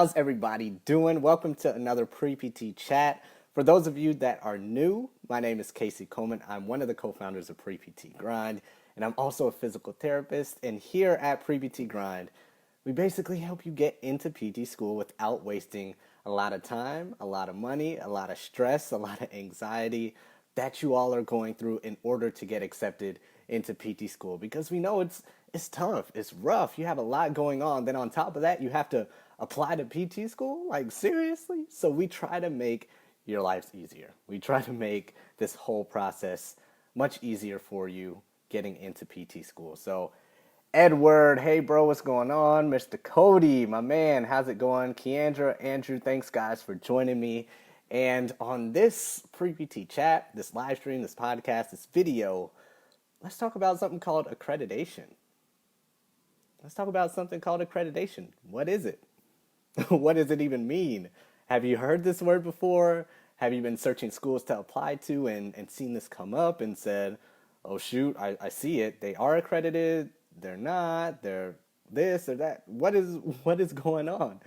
How's everybody doing? Welcome to another Pre-PT chat. For those of you that are new, my name is Casey Coleman. I'm one of the co-founders of Pre-PT Grind, and I'm also a physical therapist. And here at Pre-PT Grind, we basically help you get into PT school without wasting a lot of time, a lot of money, a lot of stress, a lot of anxiety that you all are going through in order to get accepted into PT school, because we know it's tough, it's rough. You have a lot going on. Then on top of that, you have to apply to PT school. Like, seriously? So we try to make your lives easier. We try to make this whole process much easier for you getting into PT school. So Edward, hey bro, what's going on? Mr. Cody, my man, how's it going? Keandra, Andrew, thanks guys for joining me. And on this pre-PT chat, this live stream, this podcast, this video, let's talk about something called accreditation. Let's talk about something called accreditation. What is it? What does it even mean? Have you heard this word before? Have you been searching schools to apply to and seen this come up and said, oh shoot, I see it. They are accredited. They're not. They're this or that. What is going on?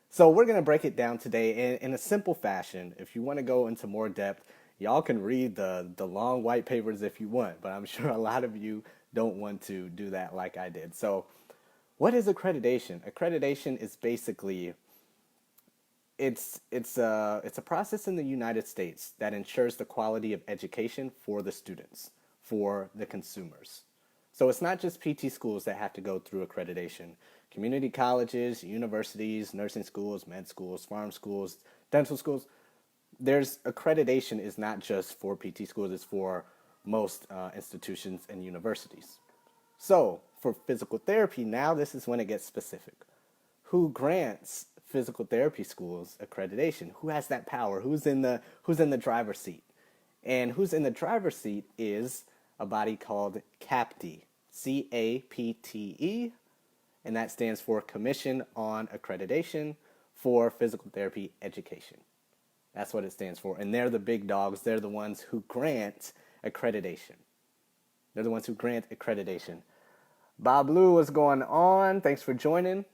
So we're going to break it down today in a simple fashion. If you want to go into more depth, y'all can read the long white papers if you want, but I'm sure a lot of you don't want to do that like I did. So what is accreditation? Accreditation is basically, it's a process in the United States that ensures the quality of education for the students, for the consumers. So it's not just PT schools that have to go through accreditation. Community colleges, universities, nursing schools, med schools, farm schools, dental schools. There's accreditation is not just for PT schools, it's for most institutions and universities. So for physical therapy, now this is when it gets specific. Who grants physical therapy schools accreditation? Who has that power? Who's in the driver's seat? And who's in the driver's seat is a body called CAPTE, CAPTE, and that stands for Commission on Accreditation for Physical Therapy Education. That's what it stands for. And they're the big dogs. They're the ones who grant accreditation. They're the ones who grant accreditation. Bob Lou, what's going on? Thanks for joining.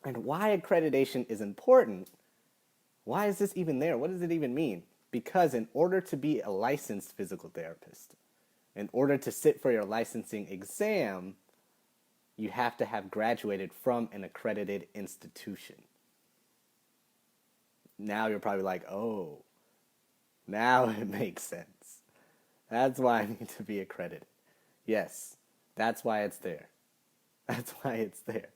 And why accreditation is important? Why is this even there? What does it even mean? Because in order to be a licensed physical therapist, in order to sit for your licensing exam, you have to have graduated from an accredited institution. Now you're probably like, oh, now it makes sense. That's why I need to be accredited. Yes, that's why it's there. That's why it's there.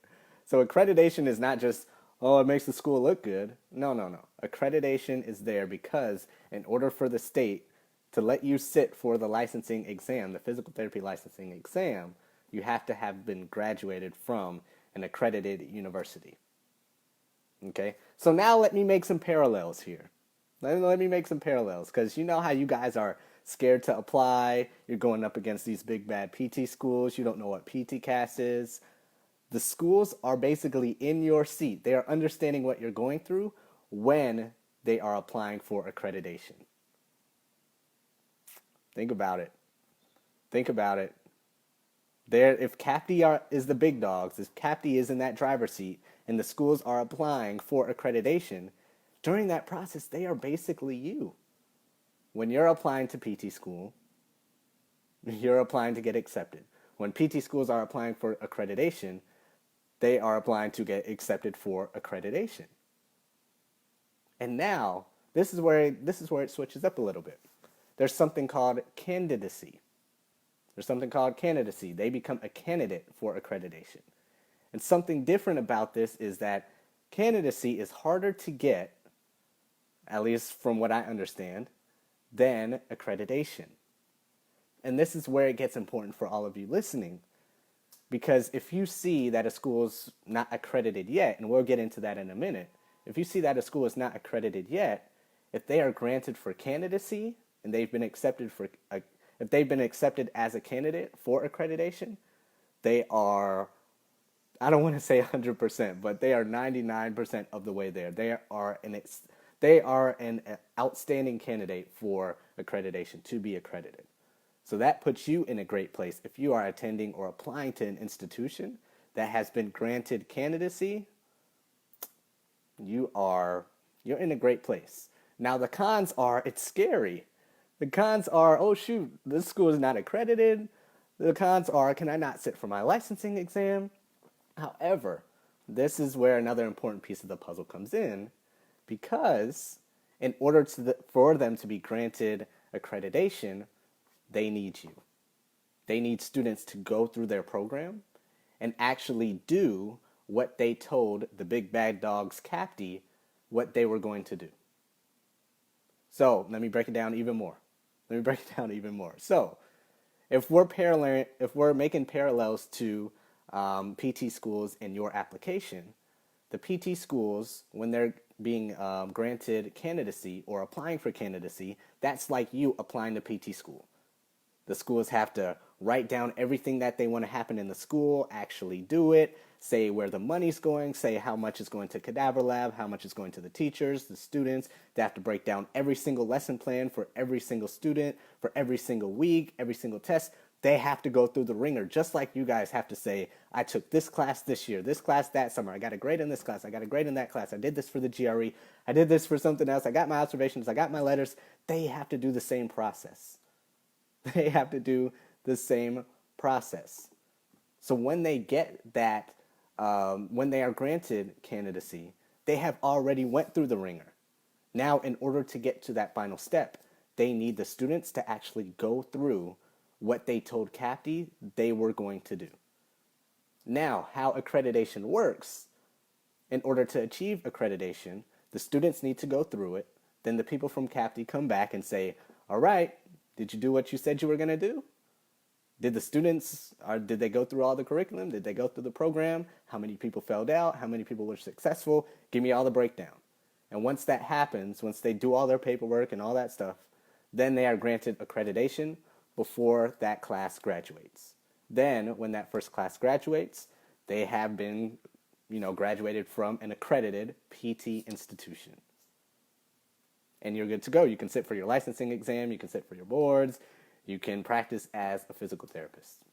So accreditation is not just, oh, it makes the school look good. No. Accreditation is there because in order for the state to let you sit for the licensing exam, the physical therapy licensing exam, you have to have been graduated from an accredited university. Okay? So now let me make some parallels here. Let me make some parallels, because you know how you guys are scared to apply. You're going up against these big bad PT schools. You don't know what PT CAS is. The schools are basically in your seat. They are understanding what you're going through when they are applying for accreditation. Think about it. Think about it. If CAPTE is the big dogs, if CAPTE is in that driver's seat, and the schools are applying for accreditation, during that process, they are basically you. When you're applying to PT school, you're applying to get accepted. When PT schools are applying for accreditation, they are applying to get accepted for accreditation. And now, this is where it switches up a little bit. There's something called candidacy. They become a candidate for accreditation. And something different about this is that candidacy is harder to get, at least from what I understand, than accreditation. And this is where it gets important for all of you listening, because if you see that a school's not accredited yet, and we'll get into that in a minute, if you see that a school is not accredited yet, if they are granted for candidacy and they've been accepted if they've been accepted as a candidate for accreditation, they are, I don't want to say 100%, but they are 99% of the way there. They are an outstanding candidate for accreditation, to be accredited. So that puts you in a great place if you are attending or applying to an institution that has been granted candidacy. you're in a great place. Now the cons are it's scary. The cons are, oh shoot, this school is not accredited. The cons are, can I not sit for my licensing exam? However, this is where another important piece of the puzzle comes in, because in order for them to be granted accreditation, they need you. They need students to go through their program and actually do what they told the big bad dogs CAPTI what they were going to do. So let me break it down even more. So if we're making parallels to PT schools in your application, the PT schools, when they're being granted candidacy or applying for candidacy, that's like you applying to PT school. The schools have to write down everything that they want to happen in the school, actually do it, say where the money's going, say how much is going to cadaver lab, how much is going to the teachers, the students. They have to break down every single lesson plan for every single student, for every single week, every single test. They have to go through the ringer, just like you guys have to say, I took this class this year, this class that summer, I got a grade in this class, I got a grade in that class, I did this for the GRE, I did this for something else, I got my observations, I got my letters. They have to do the same process. They have to do the same process. So when they get that, when they are granted candidacy, they have already went through the ringer. Now, in order to get to that final step, they need the students to actually go through what they told CAPTI they were going to do. Now, how accreditation works, in order to achieve accreditation, the students need to go through it. Then the people from CAPTI come back and say, all right, did you do what you said you were going to do? Did the students, did they go through all the curriculum? Did they go through the program? How many people failed out? How many people were successful? Give me all the breakdown. And once that happens, once they do all their paperwork and all that stuff, then they are granted accreditation before that class graduates. Then, when that first class graduates, they have been, graduated from an accredited PT institution. And you're good to go. You can sit for your licensing exam, you can sit for your boards, you can practice as a physical therapist.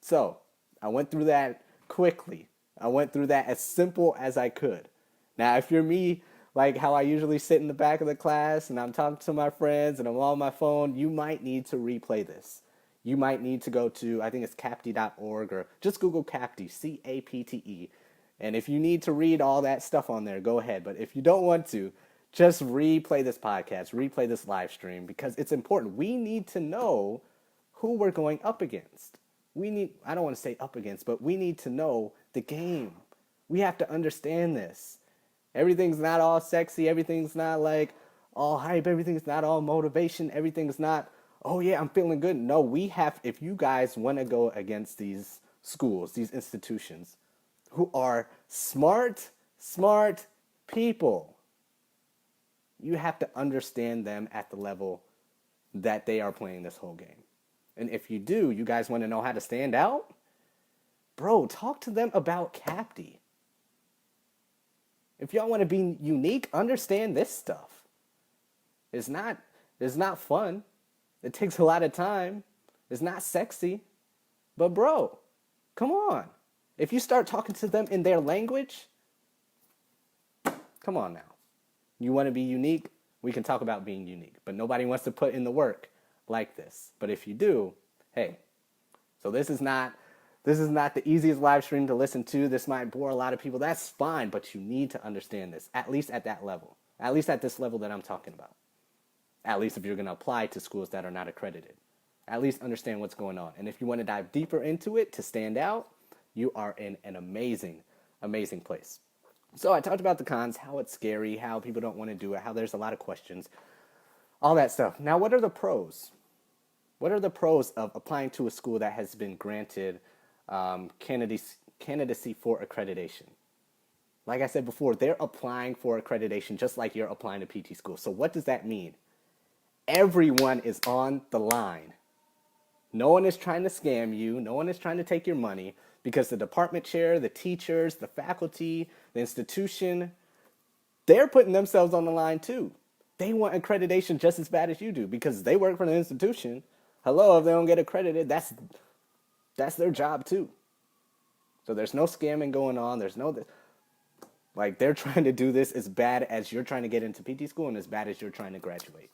So, I went through that quickly. I went through that as simple as I could. Now, if you're me, like how I usually sit in the back of the class and I'm talking to my friends and I'm on my phone, you might need to replay this. You might need to go to, I think it's capti.org, or just Google CAPTE, CAPTE. And if you need to read all that stuff on there, go ahead. But if you don't want to, just replay this podcast, replay this live stream, because it's important. We need to know who we're going up against. I don't want to say up against, but we need to know the game. We have to understand this. Everything's not all sexy. Everything's not like all hype. Everything's not all motivation. Everything's not, oh yeah, I'm feeling good. No, if you guys want to go against these schools, these institutions, who are smart people, you have to understand them at the level that they are playing this whole game. And if you do, you guys want to know how to stand out? Bro, talk to them about CAPTE. If y'all want to be unique, understand this stuff. It's not fun. It takes a lot of time. It's not sexy. But bro, come on. If you start talking to them in their language, come on now. You want to be unique? We can talk about being unique. But nobody wants to put in the work like this. But if you do, hey. So this is not the easiest live stream to listen to. This might bore a lot of people. That's fine, but you need to understand this, at least at that level. At least at this level that I'm talking about. At least if you're going to apply to schools that are not accredited. At least understand what's going on. And if you want to dive deeper into it to stand out, you are in an amazing, amazing place. So I talked about the cons, how it's scary, how people don't want to do it, how there's a lot of questions, all that stuff. Now, what are the pros? What are the pros of applying to a school that has been granted candidacy for accreditation? Like I said before, they're applying for accreditation just like you're applying to PT school. So what does that mean? Everyone is on the line. No one is trying to scam you. No one is trying to take your money, because the department chair, the teachers, the faculty, the institution, they're putting themselves on the line too. They want accreditation just as bad as you do, because they work for the institution. Hello, if they don't get accredited, that's their job too. So there's no scamming going on. Like they're trying to do this as bad as you're trying to get into PT school and as bad as you're trying to graduate.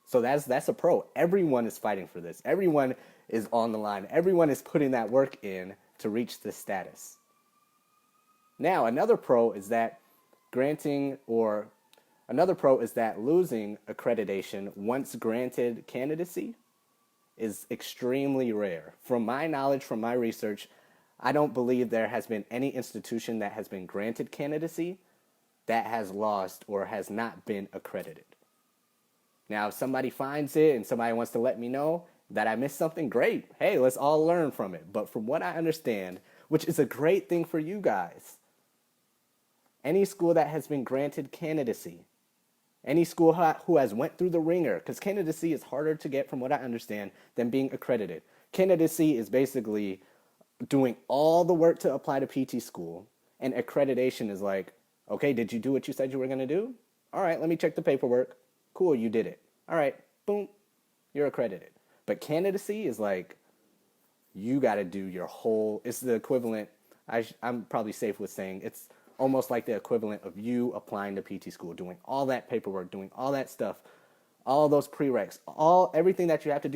So that's a pro. Everyone is fighting for this. Everyone is on the line. Everyone is putting that work in to reach this status. Now, another pro is that losing accreditation once granted candidacy is extremely rare. From my knowledge, from my research, I don't believe there has been any institution that has been granted candidacy that has lost or has not been accredited. Now, if somebody finds it and somebody wants to let me know that I missed something, great. Hey, let's all learn from it. But from what I understand, which is a great thing for you guys, any school that has been granted candidacy, any school who has went through the ringer, because candidacy is harder to get from what I understand than being accredited. Candidacy is basically doing all the work to apply to PT school, and accreditation is like, okay, did you do what you said you were going to do? All right, let me check the paperwork. Cool, you did it. All right, boom, you're accredited. But candidacy is like, you got to do your whole, it's the equivalent, I'm probably safe with saying, it's almost like the equivalent of you applying to PT school, doing all that paperwork, doing all that stuff, all those prereqs, everything that you have to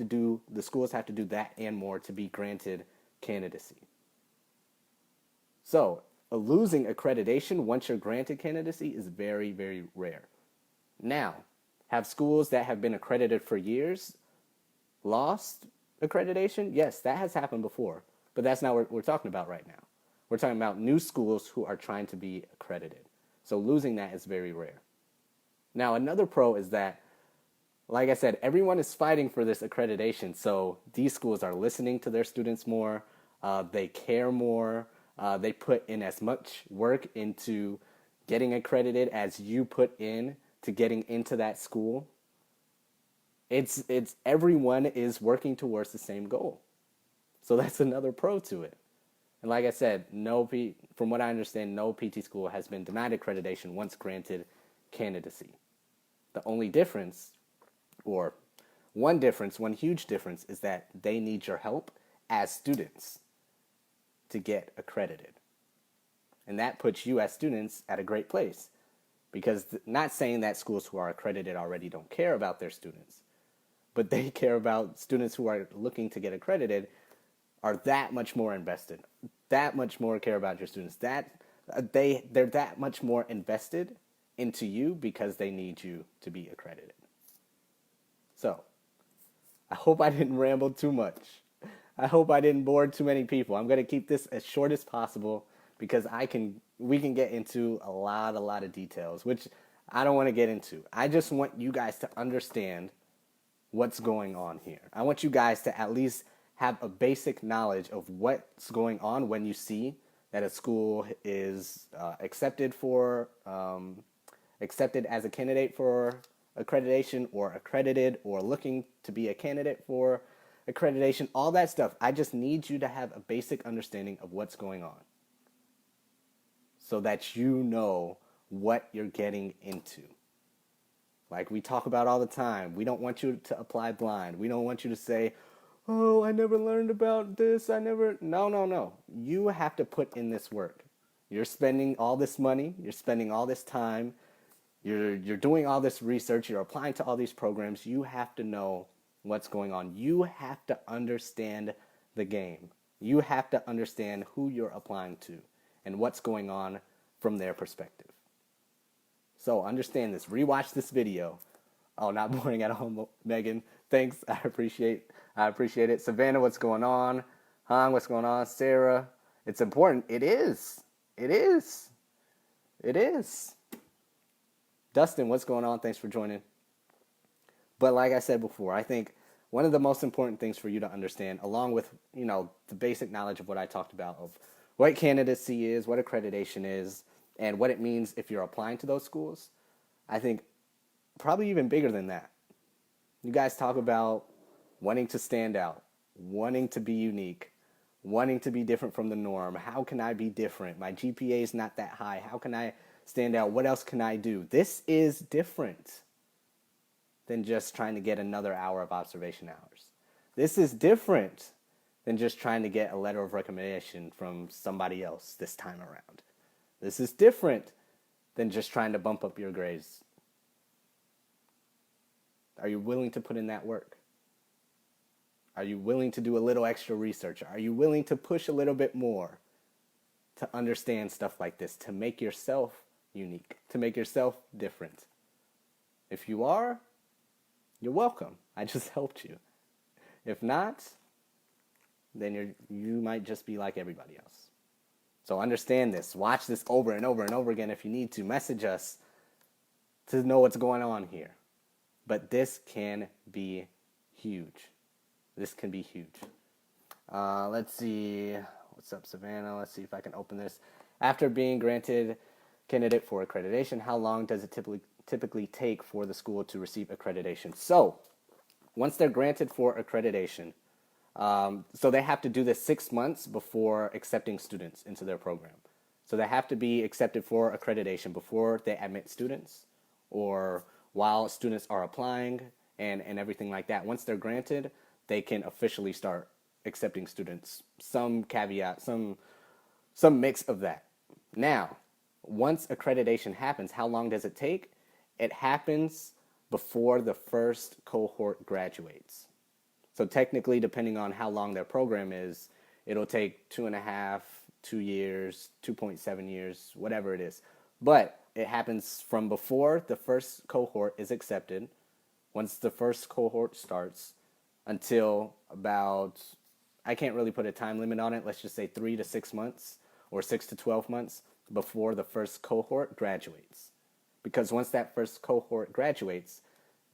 do, the schools have to do that and more to be granted candidacy. So, losing accreditation once you're granted candidacy is very, very rare. Now, have schools that have been accredited for years lost accreditation? Yes, that has happened before, but that's not what we're talking about right now. We're talking about new schools who are trying to be accredited. So losing that is very rare. Now, another pro is that, like I said, everyone is fighting for this accreditation. So these schools are listening to their students more. They care more. They put in as much work into getting accredited as you put in to getting into that school. It's everyone is working towards the same goal. So that's another pro to it. And like I said, from what I understand, no PT school has been denied accreditation once granted candidacy. The only difference, or one huge difference, is that they need your help as students to get accredited. And that puts you as students at a great place. Because not saying that schools who are accredited already don't care about their students, but they care about students who are looking to get accredited are that much more invested, that much more care about your students, that they're that much more invested into you because they need you to be accredited. So, I hope I didn't ramble too much. I hope I didn't bore too many people. I'm going to keep this as short as possible because we can get into a lot of details, which I don't want to get into. I just want you guys to understand what's going on here. I want you guys to at least have a basic knowledge of what's going on when you see that a school is accepted as a candidate for accreditation or accredited or looking to be a candidate for accreditation, all that stuff. I just need you to have a basic understanding of what's going on so that you know what you're getting into. Like we talk about all the time, we don't want you to apply blind. We don't want you to say, oh, I never learned about this. No. You have to put in this work. You're spending all this money. You're spending all this time. You're doing all this research. You're applying to all these programs. You have to know what's going on. You have to understand the game. You have to understand who you're applying to and what's going on from their perspective. So understand this. Rewatch this video. Oh, not boring at all, Megan. Thanks. I appreciate it. Savannah, what's going on? Hong, what's going on? Sarah, it's important. It is. Dustin, what's going on? Thanks for joining. But like I said before, I think one of the most important things for you to understand, along with, the basic knowledge of what I talked about, of what candidacy is, what accreditation is, and what it means if you're applying to those schools, I think probably even bigger than that. You guys talk about wanting to stand out, wanting to be unique, wanting to be different from the norm. How can I be different? My GPA is not that high. How can I stand out? What else can I do? This is different than just trying to get another hour of observation hours. This is different than just trying to get a letter of recommendation from somebody else this time around. This is different than just trying to bump up your grades. Are you willing to put in that work? Are you willing to do a little extra research? Are you willing to push a little bit more to understand stuff like this, to make yourself unique, to make yourself different? If you are, you're welcome. I just helped you. If not, then you might just be like everybody else. So understand this. Watch this over and over and over again if you need to. Message us to know what's going on here. But this can be huge. This can be huge. Let's see. What's up, Savannah? Let's see if I can open this. After being granted candidate for accreditation, how long does it typically take for the school to receive accreditation? So, once they're granted for accreditation, so they have to do this 6 months before accepting students into their program. So they have to be accepted for accreditation before they admit students or while students are applying and everything like that. Once they're granted, they can officially start accepting students. Some caveat, some mix of that. Now, once accreditation happens, how long does it take? It happens before the first cohort graduates. So technically, depending on how long their program is, it'll take 2.5, 2 years, 2.7 years, whatever it is. But it happens from before the first cohort is accepted, once the first cohort starts, until about, I can't really put a time limit on it, let's just say 3 to 6 months or 6 to 12 months before the first cohort graduates. Because once that first cohort graduates,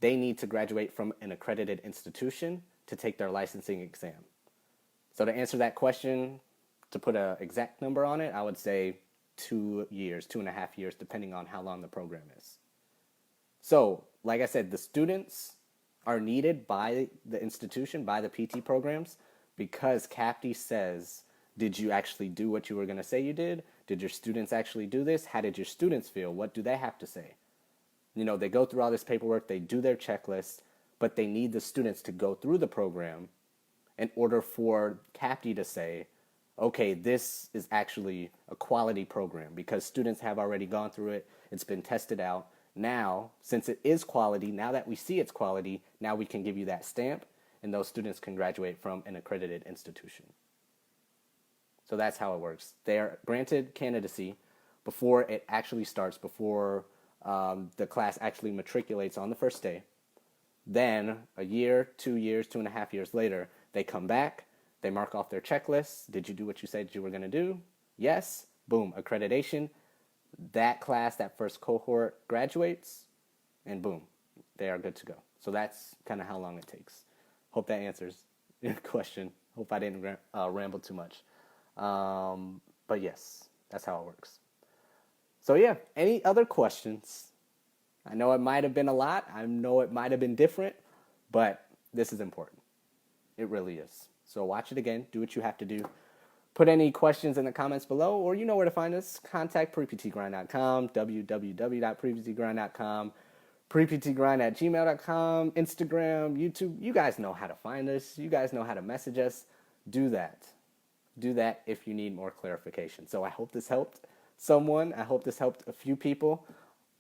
they need to graduate from an accredited institution to take their licensing exam. So to answer that question, to put an exact number on it, I would say 2 years, 2.5 years, depending on how long the program is. So, like I said, the students are needed by the institution, by the PT programs, because CAPTE says, did you actually do what you were going to say you did? Did your students actually do this? How did your students feel? What do they have to say? You know, they go through all this paperwork, they do their checklist, but they need the students to go through the program in order for CAPTE to say, okay, this is actually a quality program because students have already gone through it. It's been tested out. Now, since it is quality, now that we see it's quality, now we can give you that stamp and those students can graduate from an accredited institution. So that's how it works. They are granted candidacy before it actually starts, before the class actually matriculates on the first day. Then a year, 2 years, 2.5 years later, they come back, they mark off their checklists. Did you do what you said you were going to do? Yes. Boom, accreditation. That class, that first cohort graduates, and boom, they are good to go. So that's kind of how long it takes. Hope that answers your question. Hope I didn't ramble too much. But yes, that's how it works. So yeah, any other questions? I know it might have been a lot. I know it might have been different, but this is important. It really is. So watch it again. Do what you have to do. Put any questions in the comments below, or you know where to find us. Contact preptgrind.com, www.preptgrind.com, preptgrind@gmail.com, Instagram, YouTube. You guys know how to find us. You guys know how to message us. Do that. Do that if you need more clarification. So I hope this helped someone. I hope this helped a few people.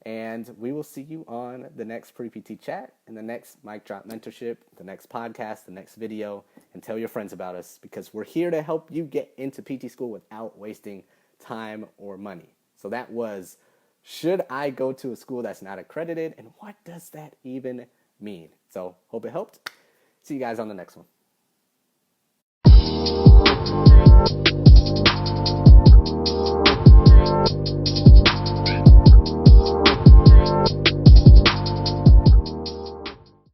And we will see you on the next Pre-PT chat, and the next Mic Drop Mentorship, the next podcast, the next video, and tell your friends about us because we're here to help you get into PT school without wasting time or money. So that was, should I go to a school that's not accredited, and what does that even mean? So hope it helped. See you guys on the next one.